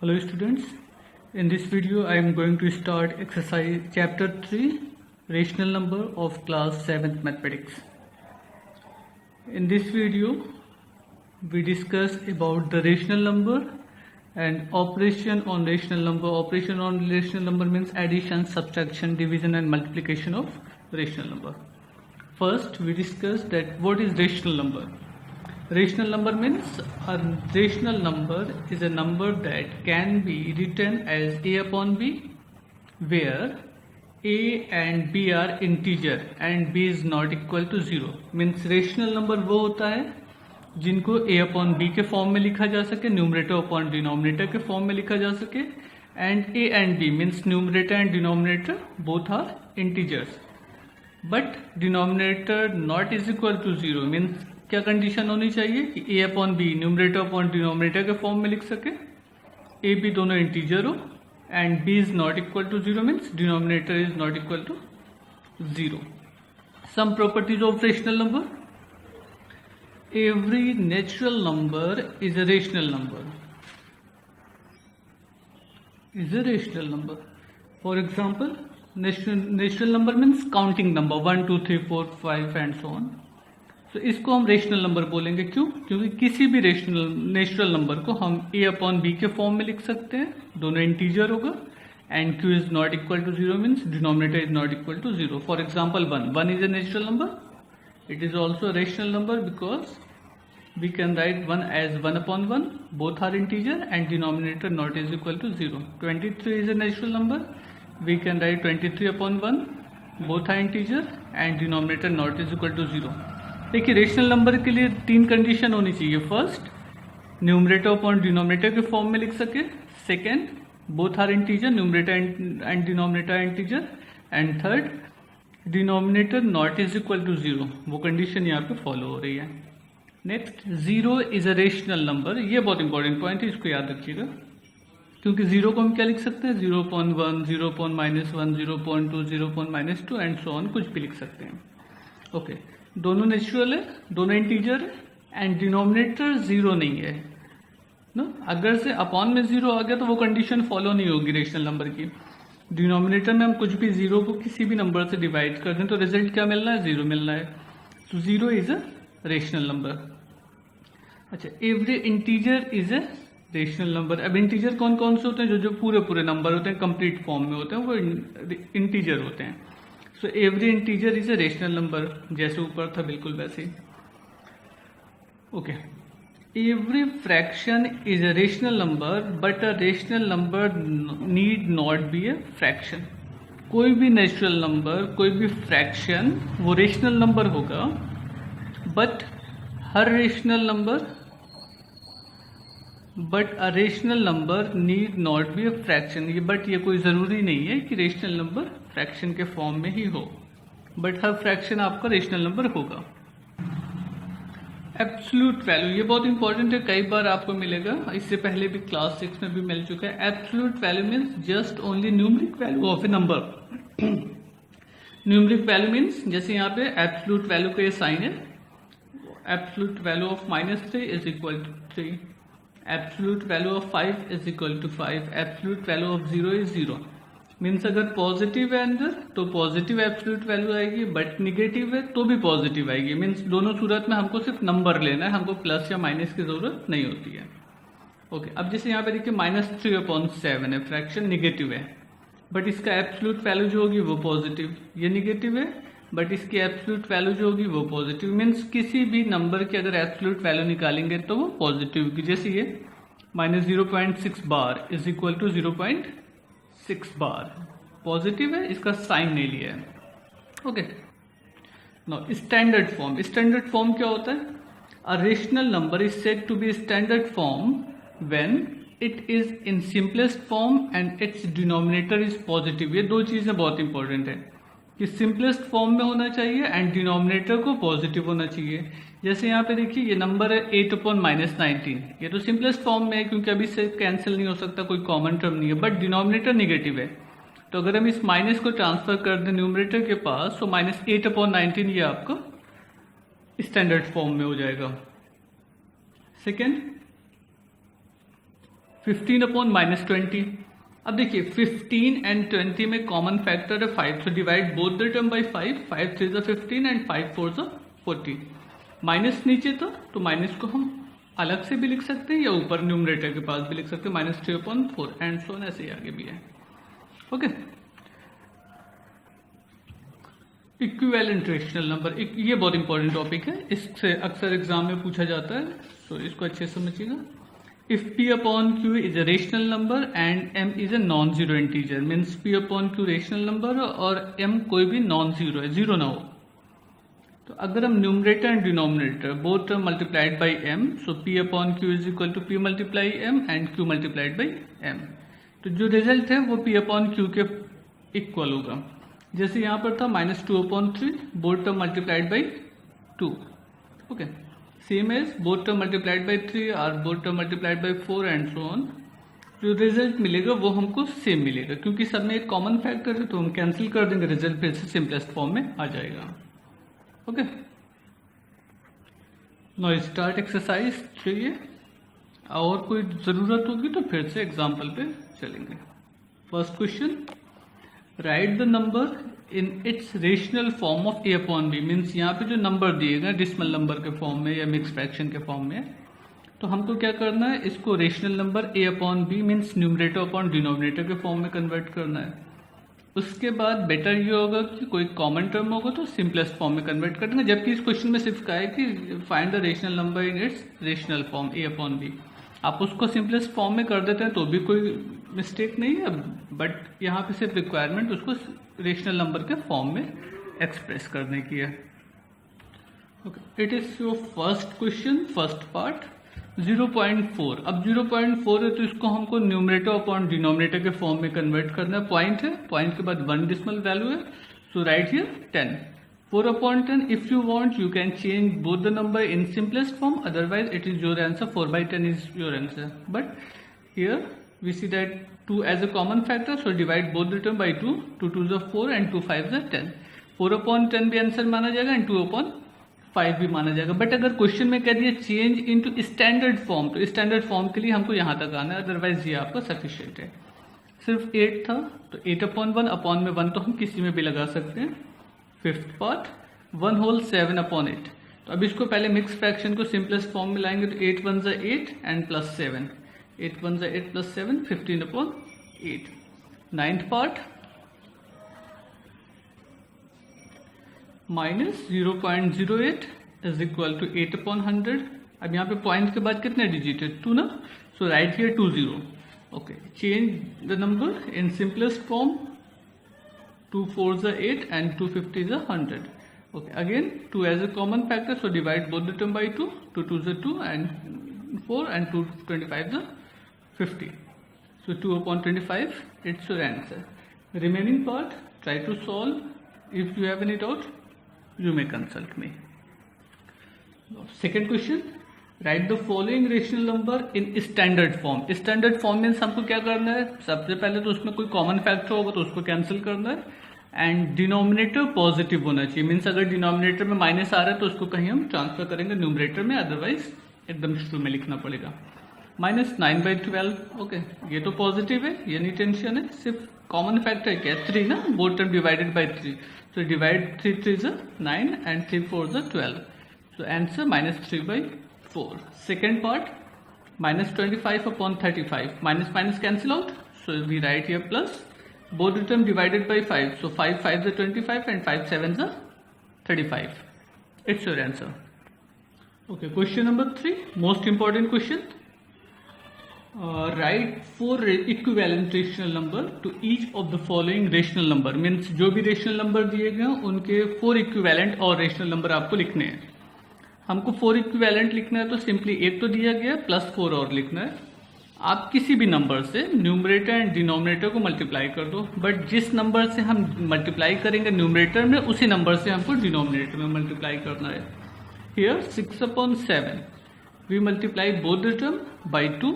Hello students, in this video I am going to start exercise chapter 3 rational number of class 7th mathematics. In this video we discuss about the rational number and operation on rational number. Operation on rational number means addition, subtraction, division and multiplication of rational number. First we discuss that what is rational number. Rational number means a rational number is a number that can be written as a upon b, where a and b are integer and b is not equal to 0. Means rational number वो होता है जिनको a upon b के form में लिखा जा सके, numerator upon denominator के फॉर्म में लिखा जा सके, and a and b means numerator and denominator both are integers, but denominator not is equal to 0 means क्या कंडीशन होनी चाहिए कि a upon B numerator upon denominator के फॉर्म में लिख सके, a b दोनों इंटीजर हो and b is not equal to 0 means denominator is not equal to 0. Some properties of rational number. Every natural number is a rational number. Is a rational number. For example natural number means counting number 1 2 3 4 5 and so on. तो इसको हम rational number बोलेंगे. क्यों? क्योंकि किसी भी natural number को हम a अपॉन बी के फॉर्म में लिख सकते हैं, दोनों इंटीजर होगा and q is not equal to 0 means denominator is not equal to 0. For example 1 is a natural number. It is also rational number because we can write 1 as 1 upon 1, both are integer and denominator not is equal to 0. 23 is a natural number. We can write 23 upon 1, both are integer and denominator not is equal to 0. देखिए rational number के लिए 3 condition होनी चाहिए. First, numerator upon denominator के form में लिख सके. Second, both are integer, numerator and denominator integer. And third, denominator not is equal to 0. वो कंडीशन यहाँ पे फॉलो हो रही है. Next, 0 is a rational number. ये बहुत इंपॉर्टेंट पॉइंट है, इसको याद रखिएगा, क्योंकि 0 को हम क्या लिख सकते हैं, 0.1, 0.-1, 0.2, 0.-2 एंड सो ऑन, कुछ भी लिख सकते हैं. ओके, दोनों नेचुरल है, दोनों इंटीजर है एंड डिनोमिनेटर 0 नहीं है ना. अगर से अपॉन में 0 आ गया तो वो कंडीशन फॉलो नहीं होगी रेशनल नंबर की. डिनोमिनेटर में हम कुछ भी 0 को किसी भी नंबर से डिवाइड कर दें तो रिजल्ट क्या मिलना है, 0 मिलना है. तो 0 इज अ रेशनल नंबर. अच्छा, every integer is a rational number. अब इंटीजर कौन कौन से होते हैं? जो पूरे नंबर होते हैं, कंप्लीट फॉर्म में होते हैं, वो इंटीजर होते हैं. So every integer is a rational number. जैसे ऊपर था बिल्कुल वैसे ही. Okay, every fraction is a rational number but a rational number need not be a fraction. कोई भी नेचुरल नंबर, कोई भी फ्रैक्शन वो रेशनल नंबर होगा, बट हर rational number but a rational number need not be a fraction. ये but ये कोई ज़रूरी नहीं है कि रेशनल नंबर फ्रैक्शन के फॉर्म में ही हो, बट हर फ्रैक्शन आपका रेशनल नंबर होगा. एब्सोल्यूट वैल्यू, ये बहुत इंपॉर्टेंट है, कई बार आपको मिलेगा, इससे पहले भी क्लास 6 में भी मिल चुका है. Absolute value means just only numeric value of a number. Numeric value means जैसे यहाँ पे एब्सोल्यूट वैल्यू का ये साइन है, absolute value of -3 is equal to 3, absolute value of 5 is equal to 5, absolute value of 0 is 0. Means अगर positive है अंदर तो पॉजिटिव एब्सोल्यूट वैल्यू आएगी, बट निगेटिव है तो भी पॉजिटिव आएगी. मीन्स दोनों सूरत में हमको सिर्फ नंबर लेना है, हमको प्लस या माइनस की जरूरत नहीं होती है. ओके, अब जैसे यहाँ पे देखिए -3/7 है, फ्रैक्शन निगेटिव है, बट इसका एब्सोल्यूट वैल्यू जो होगी वो पॉजिटिव. ये निगेटिव है बट इसकी एब्सोल्यूट वैल्यू जो होगी वो पॉजिटिव. मीन्स किसी भी नंबर की अगर एब्सोल्यूट वैल्यू निकालेंगे तो वो पॉजिटिव होगी. जैसे ये -0.6 bar is equal to 0.6 bar, positive है, इसका साइन नहीं लिया है. Okay, now standard form. Standard form क्या होता है? A rational number is said to be standard form when it is in simplest form and its denominator is positive. ये दो चीजें बहुत इंपॉर्टेंट है कि सिंपलेस्ट फॉर्म में होना चाहिए एंड डिनोमिनेटर को पॉजिटिव होना चाहिए. जैसे यहाँ पे देखिए ये नंबर है 8/-19, ये तो सिंपलेस्ट फॉर्म में है क्योंकि अभी से कैंसिल नहीं हो सकता, कोई कॉमन टर्म नहीं है, बट डिनोमिनेटर निगेटिव है. तो अगर हम इस माइनस को ट्रांसफर कर दें न्यूमरेटर के पास तो -8/19 ये आपका स्टैंडर्ड फॉर्म में हो जाएगा. Second, 15 upon -20। अब देखिए 15 एंड 20 में कॉमन फैक्टर है 5, तो divide both the term by 5, 5 3 ज़ा 15 एंड 5 4 ज़ा 40। माइनस नीचे था तो माइनस को हम अलग से भी लिख सकते हैं या ऊपर न्यूमरेटर के पास भी लिख सकते हैं, -3/4 एंड सो ऑन, ऐसे ही आगे भी है। ओके, इक्विवेलेंट रेशनल नंबर, ये बहुत इंपॉर्टेंट टॉपिक है, इससे अक्सर एग्जाम में पूछा जाता है, तो इसको अच्छे से समझिएगा। If P upon Q is a rational number and M is a non zero integer, means P upon Q rational number और M कोई भी नॉन जीरो है, जीरो ना हो, तो अगर हम numerator and denominator both term multiplied by M, so P upon Q is equal to P multiply M and Q multiplied by M, तो जो रिजल्ट है वो P अपॉन Q के इक्वल होगा। जैसे यहाँ पर था -2/3 both term multiplied by 2। Okay, same as both term multiplied by 3 और both term multiplied by 4 and so on. जो रिजल्ट मिलेगा वो हमको सेम मिलेगा, क्योंकि सब में एक कॉमन फैक्टर है तो हम कैंसिल कर देंगे, रिजल्ट फिर से सिंपलेस्ट फॉर्म में आ जाएगा। Okay, now start exercise. चाहिए और कोई ज़रूरत होगी तो फिर से एग्जाम्पल पे चलेंगे। First question, right the number in its rational form of A upon B, means यहाँ पे जो नंबर दिए गए डिसिमल नंबर के फॉर्म में या मिक्स फ्रैक्शन के फॉर्म में, तो हमको क्या करना है, इसको rational number A upon B means numerator upon denominator के फॉर्म में कन्वर्ट करना है। उसके बाद बेटर ये होगा कि कोई कॉमन टर्म होगा तो सिंपलेस्ट फॉर्म में कन्वर्ट कर देंगे, जबकि इस क्वेश्चन में सिर्फ कहा है कि find the rational number in its rational form A upon B। आप उसको सिंपलेस्ट फॉर्म में कर देते हैं तो भी कोई मिस्टेक नहीं है, बट यहाँ पे सिर्फ रिक्वायरमेंट उसको रेशनल नंबर के फॉर्म में एक्सप्रेस करने की है। Okay, it is your first question, first part 0.4। अब 0.4 है तो इसको हमको न्यूमरेटर अपॉन डिनोमिनेटर के फॉर्म में कन्वर्ट करना है। पॉइंट है, पॉइंट के बाद 1 डिसिमल वैल्यू है, सो right here 10। 4/10, if you want you can change both the number in simplest form, otherwise it is your answer, 4/10 is your answer, but here we see that 2 as a common factor, so divide both the term by 2, 2 2s are 4 and 2 5s are 10। 4/10 भी answer माना जाएगा and 2/5 भी माना जाएगा, but अगर question में कह दिया चेंज इनटू स्टैंडर्ड फॉर्म, तो स्टैंडर्ड फॉर्म के लिए हमको यहाँ तक आना है, अदरवाइज ये आपका सफिशिएंट है। सिर्फ 8 था तो 8/1, अपॉन में 1 तो हम किसी में भी लगा सकते हैं। फिफ्थ पार्ट 1/7/8, तो अब इसको पहले मिक्स फ्रैक्शन को सिंपलेस्ट फॉर्म में लाएंगे, तो 8 1 8 and plus 7, 8 1 8 plus 7 15/8। Ninth part -0.08 is equal to 8/100। अब यहाँ पे पॉइंट के बाद कितने डिजिट है, 2 ना, so right here 20। Okay, change the number in simplest form, 2 4s are 8 and 2 50s are 100. Okay, again 2 as a common factor, so divide both the term by 2, 2 2s are 2 and 4 and 2 25s are 50. So 2/25, it's your answer. Remaining part, try to solve. If you have any doubt, you may consult me. Second question, write the following rational number in standard form. Standard form means हमको क्या करना है, सबसे पहले तो उसमें कोई common factor होगा तो उसको कैंसिल करना है, एंड डिनोमिनेटर पॉजिटिव होना चाहिए, मीन्स अगर डिनोमिनेटर में माइनस आ रहा है तो उसको कहीं हम ट्रांसफर करेंगे न्यूमरेटर में, अदरवाइज एकदम शुरू में लिखना पड़ेगा। -9/12, ओके, ये तो पॉजिटिव है, ये नहीं टेंशन है, सिर्फ कॉमन फैक्टर क्या है, 3 ना, both term divided by 3, so divide 3 3 is 9 and 3 4 is 12, so answer -3/4. Second part, -25/35, minus minus cancel out, so we write here plus, both the term divided by 5, so 5 5s are 25 and 5 7s are 35. It's your answer. Okay, question number 3, most important question. Write 4 equivalent rational number to each of the following rational number, means जो भी rational number दिए गए उनके 4 equivalent और rational number आपको लिखने हैं। हमको 4 इक्विवेलेंट लिखना है तो सिंपली एक तो दिया गया प्लस 4 और लिखना है। आप किसी भी नंबर से न्यूमरेटर एंड डिनोमिनेटर को मल्टीप्लाई कर दो, बट जिस नंबर से हम मल्टीप्लाई करेंगे न्यूमरेटर में उसी नंबर से हमको डिनोमिनेटर में मल्टीप्लाई करना है। Here 6/7 we multiply both the term by 2,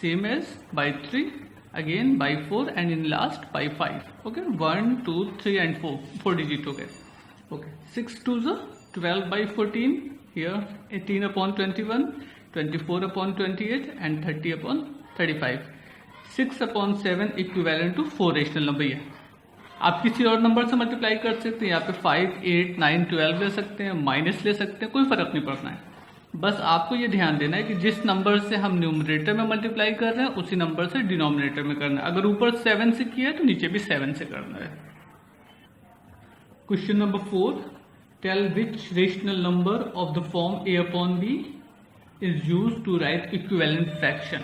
same as by 3, again by 4 and in last by 5। Okay, 1 2 3 and 4 digit हो गए। Okay, 6 2s are 12/14, here 18/21, 24/28 and 30/30। 35। 6/7 equivalent to 4 rational number. ये आप किसी और नंबर से मल्टीप्लाई कर सकते हैं, यहाँ पे 5, 8, 9, 12 ले सकते हैं, माइनस ले सकते हैं, कोई फर्क नहीं पड़ना है। बस आपको ये ध्यान देना है कि जिस नंबर से हम न्यूमरेटर में मल्टीप्लाई कर रहे हैं उसी नंबर से डिनोमिनेटर में करना है। अगर ऊपर 7 से किया है तो नीचे भी 7 से करना है। Question number 4, tell which rational number of the form a/b is used to write equivalent fraction.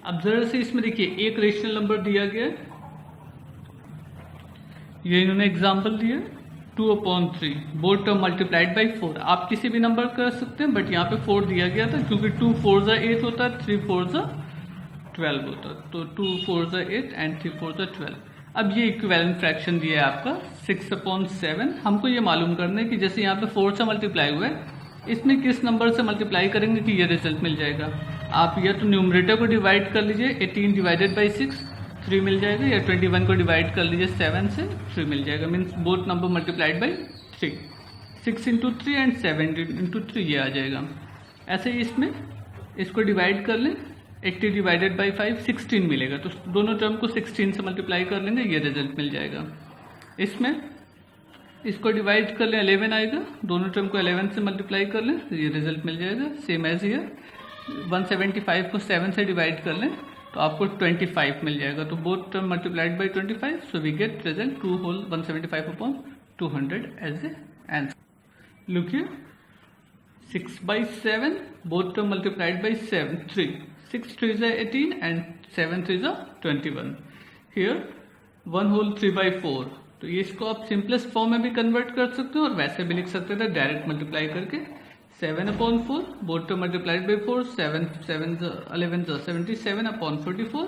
अब जरा से इसमें देखिए एक रेशनल नंबर दिया गया है, ये इन्होंने एग्जाम्पल दिया 2/3 बोथ टर्म मल्टीप्लाइड बाई 4। आप किसी भी नंबर कर सकते हैं, बट यहाँ पे 4 दिया गया था क्योंकि 2 4 8 होता है, 3 4 12 होता है, तो 2 4 8 एंड 3 4 12। अब ये इक्विवेलेंट फ्रैक्शन दिया है आपका 6/7। हमको ये मालूम करना है कि जैसे यहाँ पे 4 से मल्टीप्लाई हुआ है, इसमें किस नंबर से मल्टीप्लाई करेंगे कि ये रिजल्ट मिल जाएगा। आप या तो न्यूमरेटर को डिवाइड कर लीजिए, 18 डिवाइडेड बाई 6 3 मिल जाएगा, या 21 को डिवाइड कर लीजिए 7 से 3 मिल जाएगा। Means both number multiplied by 3। 6 into 3 and 7 into 3 ये आ जाएगा। ऐसे ही इसमें इसको डिवाइड कर लें, 80 डिवाइडेड बाई 5 16 मिलेगा, तो दोनों टर्म को 16 से मल्टीप्लाई कर लेंगे, ये रिजल्ट मिल जाएगा। इसमें इसको डिवाइड कर लें, 11 आएगा, दोनों टर्म को 11 से मल्टीप्लाई कर लें, ये रिजल्ट मिल जाएगा। सेम एज हियर 175 को 7 से डिवाइड कर लें तो आपको 25 मिल जाएगा, तो both term multiplied by 25, so we get result 2 whole 175/200 as a answer. Look here 6/7 both term multiplied by 3, 6 3 is 18 and 7 3 is 21। Here 1 whole 3/4, तो ये इसको आप सिंपलेस्ट फॉर्म में भी कन्वर्ट कर सकते हो और वैसे भी लिख सकते थे डायरेक्ट मल्टीप्लाई करके। 7/4 बोथ टर्म मल्टीप्लाइड बाई 4, 7 7 11 77/44।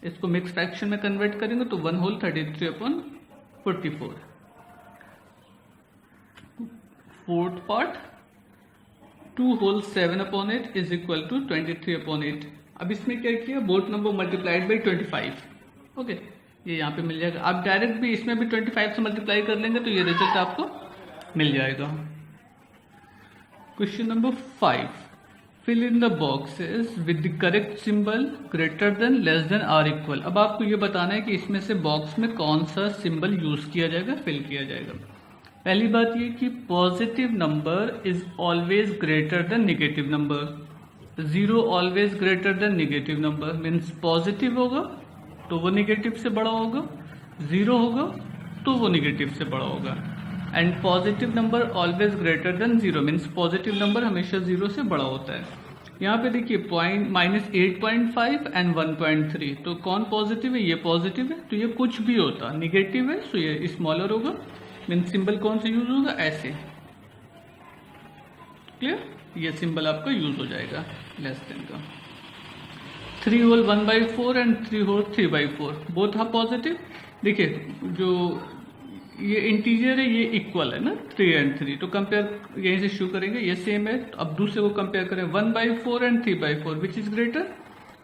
इसको मिक्स फ्रैक्शन में कन्वर्ट करेंगे तो 1 whole 33/44। Fourth part 2 whole 7/8 is equal to 23/8। अब इसमें क्या किया, both number multiplied by 25। Okay, ये यहाँ पे मिल जाएगा। आप डायरेक्ट भी इसमें भी 25 से मल्टीप्लाई कर लेंगे तो ये रिजल्ट आपको मिल जाएगा। Question number 5, fill in the boxes with the correct symbol greater than less than or equal. अब आपको ये बताना है कि इसमें से बॉक्स में कौन सा सिंबल यूज किया जाएगा, फिल किया जाएगा। पहली बात ये कि positive number is always greater than negative number. 0 always greater than negative number, means positive होगा तो वो नेगेटिव से बड़ा होगा, 0 होगा तो वो नेगेटिव से बड़ा होगा। And positive number always greater then 0, means positive number हमेशा 0 से बड़ा होता है। यहाँ पे देखिए -8.5 एंड 1.3, तो कौन पॉजिटिव है, ये पॉजिटिव है, तो ये कुछ भी होता निगेटिव है, तो ये स्मॉलर होगा। मीन्स सिंबल कौन सा यूज होगा, ऐसे। क्लियर, ये सिंबल आपका यूज हो जाएगा लेस देन का। 3 whole 1/4 and 3 whole 3/4 both are positive. देखिए जो ये इंटीजर है ये इक्वल है ना 3 एंड 3, तो कंपेयर यहीं से शुरू करेंगे, ये सेम है। तो अब दूसरे को कंपेयर करें 1/4 and 3/4, which is greater,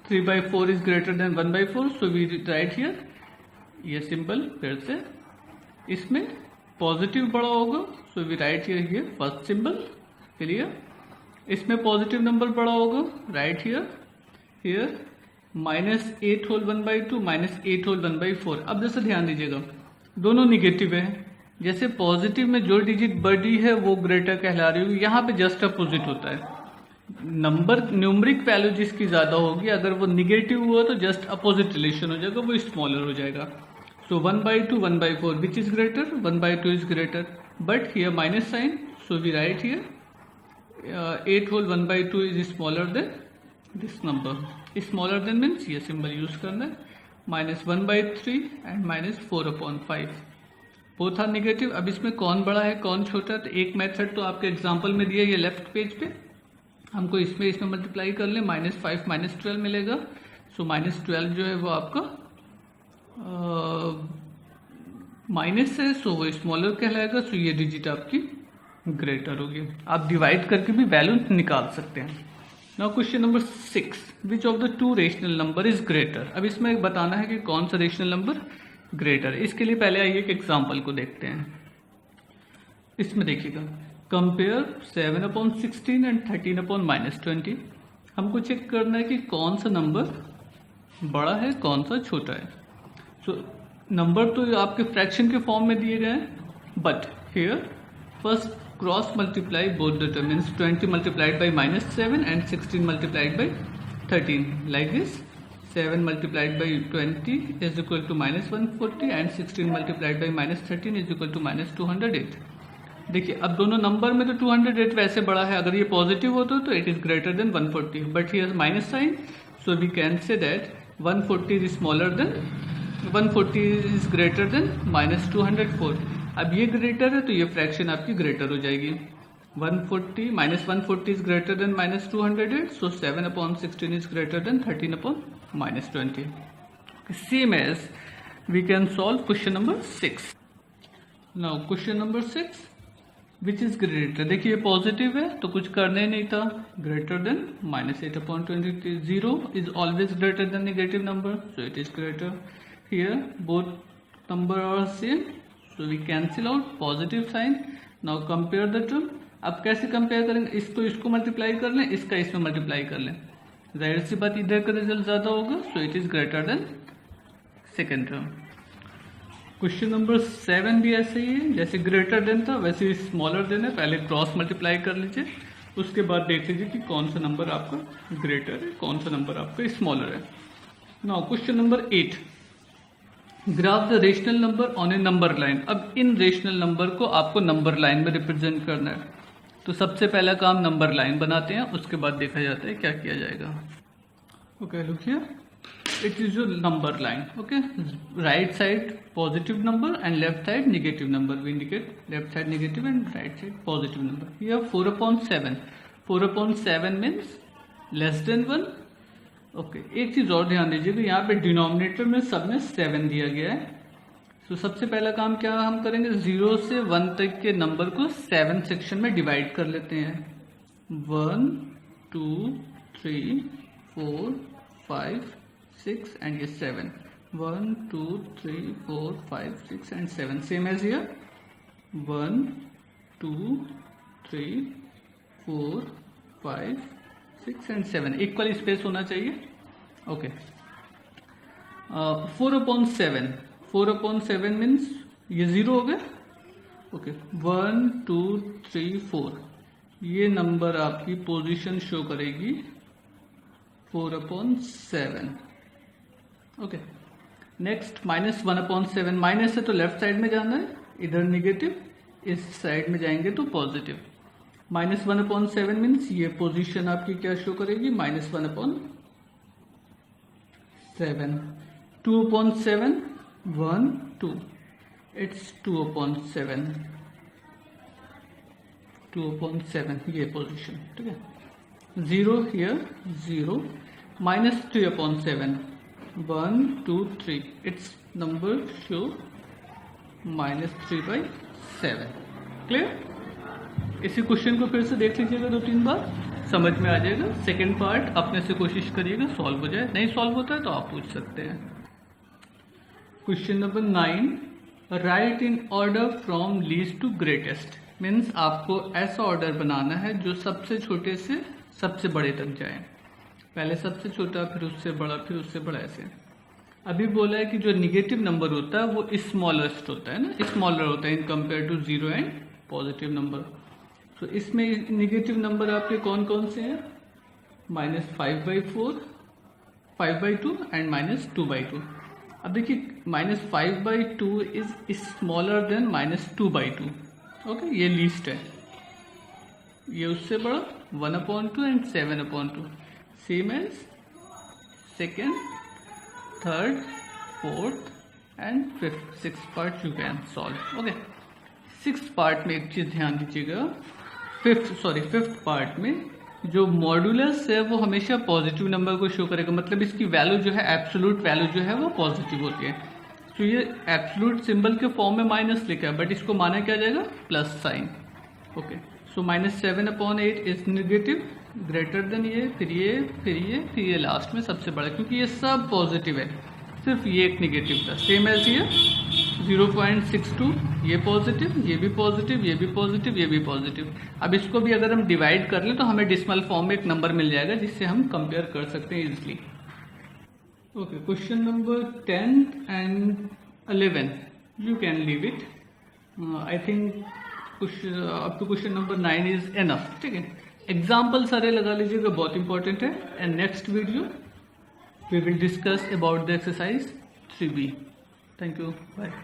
3/4 is greater than 1/4, so we write here ये सिंबल। फिर से इसमें पॉजिटिव बड़ा होगा, so we write here first symbol. Clear, इसमें पॉजिटिव नंबर बड़ा होगा, राइट हियर -8 होल 1/2 -8 होल 1/4। अब जैसे ध्यान दीजिएगा दोनों निगेटिव है, जैसे पॉजिटिव में जो डिजिट बड़ी है वो ग्रेटर कहला रही होगी, यहाँ पे जस्ट अपोजिट होता है। नंबर न्यूमरिक वैल्यू जिसकी ज्यादा होगी, अगर वो निगेटिव हुआ तो जस्ट अपोजिट रिलेशन हो जाएगा, वो स्मॉलर हो जाएगा। So 1/2 1/4 which is greater, 1/2 is greater, but here minus sign, so we write here 8 whole 1/2 is smaller than this number. Smaller than means ये सिंबल यूज करना है, -1/3 एंड -4/5 बोथ आर नेगेटिव। अब इसमें कौन बड़ा है कौन छोटा है, तो एक मेथड तो आपके एग्जांपल में दिया ये लेफ्ट पेज पे, हमको इसमें मल्टीप्लाई कर लें, -5 -12 मिलेगा। सो -12 जो है वो आपका माइनस है, सो वो स्मॉलर कहलाएगा, सो ये डिजिट आपकी ग्रेटर होगी। आप डिवाइड करके भी वैल्यू निकाल सकते हैं। Now question number 6, which of the 2 rational number is greater. अब इसमें बताना है कि कौन सा रेशनल नंबर ग्रेटर है। इसके लिए पहले आइए एक एग्जांपल को देखते हैं। इसमें देखिएगा कंपेयर 7/16 एंड 13/-20। हमको चेक करना है कि कौन सा नंबर बड़ा है कौन सा छोटा है। सो नंबर तो आपके फ्रैक्शन के फॉर्म में दिए गए हैं, but here first cross multiply both the term, means 20 multiplied by -7 and 16 multiplied by 13, like this. 7 multiplied by 20 is equal to -140 and 16 multiplied by -13 is equal to -208. देखिए अब दोनों नंबर में तो 208 वैसे बड़ा है, अगर ये पॉजिटिव होता तो it is greater than 140, but here minus sign, so we can say that 140 is smaller than 140 is greater than -204. अब ये ग्रेटर है तो ये फ्रैक्शन आपकी ग्रेटर हो जाएगी. 140 -140 is greater than -208, so 7/16 is greater than 13/-20. Same as we can solve question number 6. Now question number 6, which is greater. देखिए ये पॉजिटिव है तो कुछ करने ही नहीं था. Greater than -8/20. 0 is always greater than negative number, so it is greater. Here both number are same, so we cancel out positive sign. Now compare the term. अब कैसे कंपेयर करेंगे, इसको इसको मल्टीप्लाई कर लें, इसका इसमें मल्टीप्लाई कर लें. जाहिर सी बात इधर का रिजल्ट ज्यादा होगा, सो it is greater then second term. Question number 7 भी ऐसे ही है, जैसे ग्रेटर देन था वैसे स्मॉलर देन है. पहले क्रॉस मल्टीप्लाई कर लीजिए, उसके बाद देख लीजिए कि कौन सा नंबर आपका ग्रेटर है कौन सा नंबर आपका स्मॉलर है. Now question number 8, graph the rational number on A number line. अब इन रेशनल नंबर को आपको नंबर लाइन में रिप्रेजेंट करना है, तो सबसे पहला काम नंबर लाइन बनाते हैं, उसके बाद देखा जाता है क्या किया जाएगा. Okay look here, it is your number line. Okay, right side positive number and left side negative number. We indicate left side negative and right side positive number. Here 4/7. 4/7 means less than 1. Okay, एक चीज और ध्यान दीजिएगा, यहाँ पे denominator में सब में 7 दिया गया है. तो सबसे पहला काम क्या हम करेंगे, 0 से 1 तक के नंबर को 7 सेक्शन में डिवाइड कर लेते हैं. 1 2 3 4 5 6 and yes 7. 1 2 3 4 5 6 and 7. Same as here. 1 2 3 4 5 6 and 7. Equal space होना चाहिए. ओके. 4/7. 4/7 मीन्स ये 0 हो गया. ओके. 1 2 3 4 ये नंबर आपकी पोजीशन शो करेगी 4/7. ओके. नेक्स्ट -1/7. माइनस है तो लेफ्ट साइड में जाना है, इधर निगेटिव, इस साइड में जाएंगे तो पॉजिटिव. -1/7 मीन्स ये पोजीशन आपकी क्या शो करेगी, -1/7. 2/7 1 2, इट्स 2/7. 2/7 ये पोजीशन, ठीक है. 0 here 0. -3/7. 1 2 3, it's number show -3/7. Clear. इसी क्वेश्चन को फिर से देख लीजिएगा 2-3 बार, समझ में आ जाएगा. सेकेंड पार्ट अपने से कोशिश करिएगा सॉल्व हो जाए, नहीं सॉल्व होता है तो आप पूछ सकते हैं. Question number 9, write in order from least to greatest. Means आपको ऐसा ऑर्डर बनाना है जो सबसे छोटे से सबसे बड़े तक जाए. पहले सबसे छोटा, फिर उससे बड़ा, फिर उससे बड़ा, ऐसे. अभी बोला है कि जो निगेटिव नंबर होता है वो स्मॉलेस्ट होता है ना, स्मॉलर होता है in compare to 0 and positive number. तो इसमें निगेटिव नंबर आपके कौन कौन से हैं, -5/4, 5/2 एंड -2/2. अब देखिए -5/2 इज स्मॉलर देन -2/2. ओके, ये लीस्ट है. ये उससे बड़ा 1/2 and 7/2. Same as second, third, fourth and fifth. 6 part you can solve. Okay. 6 part में एक चीज ध्यान दीजिएगा, फिफ्थ पार्ट में जो मॉड्यूलस है वो हमेशा पॉजिटिव नंबर को शो करेगा. मतलब इसकी वैल्यू जो है, एब्सोल्यूट वैल्यू जो है वो पॉजिटिव होती है. तो ये एब्सोल्यूट सिंबल के फॉर्म में माइनस लिखा है, बट इसको माना क्या जाएगा, plus sign. Okay. So -7/8 is negative, greater than ये, फिर ये, फिर ये, फिर ये लास्ट में सबसे बड़ा, क्योंकि ये सब पॉजिटिव है, सिर्फ ये एक नेगेटिव था. सेम एज ये 0.62, ये पॉजिटिव, ये भी पॉजिटिव, ये भी पॉजिटिव, ये भी पॉजिटिव। अब इसको भी अगर हम डिवाइड कर लें तो हमें डेसिमल फॉर्म में एक नंबर मिल जाएगा जिससे हम कंपेयर कर सकते हैं easily. Okay, question number 10 and 11 you can leave it. I think up to question number 9 is enough. ठीक है, एग्जाम्पल सारे लगा लीजिएगा, बहुत इंपॉर्टेंट है। And next video we will discuss about the exercise 3B. Thank you. Bye.